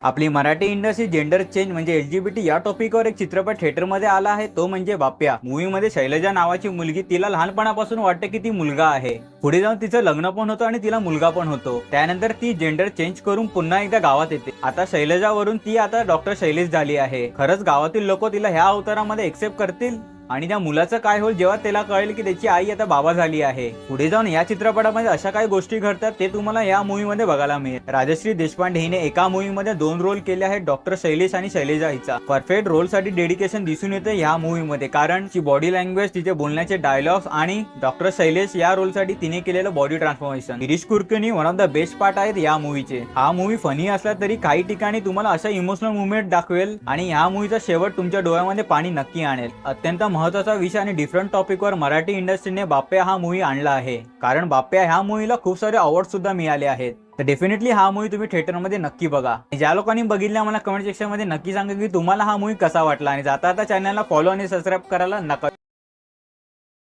आपली Marathi industry gender change म्हणजे LGBT या टॉपिकवर एक चित्रपट थिएटरमध्ये आला आहे, तो म्हणजे बाप्या. मूवीमध्ये शैलजा नावाची मुलगी, तिला लहानपणापासून वाटते की ती मुलगा आहे. पुढे जाऊन तिचं लग्न पण होतं आणि तिला मुलगा पण होतो. त्यानंतर ती जेंडर चेंज करून पुन्हा एकदा गावात येते. आता शैलजावरून ती आता डॉक्टर शैलेश झाली आहे. खरंच गावातील लोक तिला ह्या अवतारामध्ये एक्सेप्ट करतील? आणि त्या मुलाचं काय होईल जेव्हा त्याला कळेल की त्याची आई आता बाबा झाली आहे? पुढे जाऊन या चित्रपटामध्ये अशा काही गोष्टी घडतात ते तुम्हाला या मूवीमध्ये बघायला मिळेल. राजश्री देशपांडे हिने एका मूवीमध्ये 2 रोल केले आहेत, डॉक्टर शैलेश आणि शैलेजा हिचा. परफेक्ट रोलसाठी डेडिकेशन दिसून येते या मूवीमध्ये, कारण ती बॉडी लँग्वेज, तिचे बोलण्याचे डायलॉग्स आणि डॉक्टर शैलेश या रोलसाठी तिने केलेलं body transformation. Girish Kulkarni one of the best part आहेत या मूवीचे. हा मूवी फनी असला तरी काही ठिकाणी तुम्हाला अशा इमोशनल मुवमेंट दाखवेल आणि या मूवीचा शेवट तुमच्या डोळ्यामध्ये पाणी नक्की आणेल. अत्यंत महत्त्वाचा विषय आणि डिफरंट टॉपिकवर मराठी इंडस्ट्रीने बाप्या हा मूवी आणला आहे, कारण बाप्या ह्या मूवीला खूप सारे अवॉर्ड सुद्धा मिळाले आहेत. तर डेफिनेटली हा मूवी तुम्ही थिएटरमध्ये नक्की बघा. ज्या लोकांनी बघितला मला कमेंट सेक्शन मध्ये नक्की सांगा की तुम्हाला हा मूवी कसा वाटला, आणि जाता चॅनलला फॉलो आणि सबस्क्राईब करायला नका.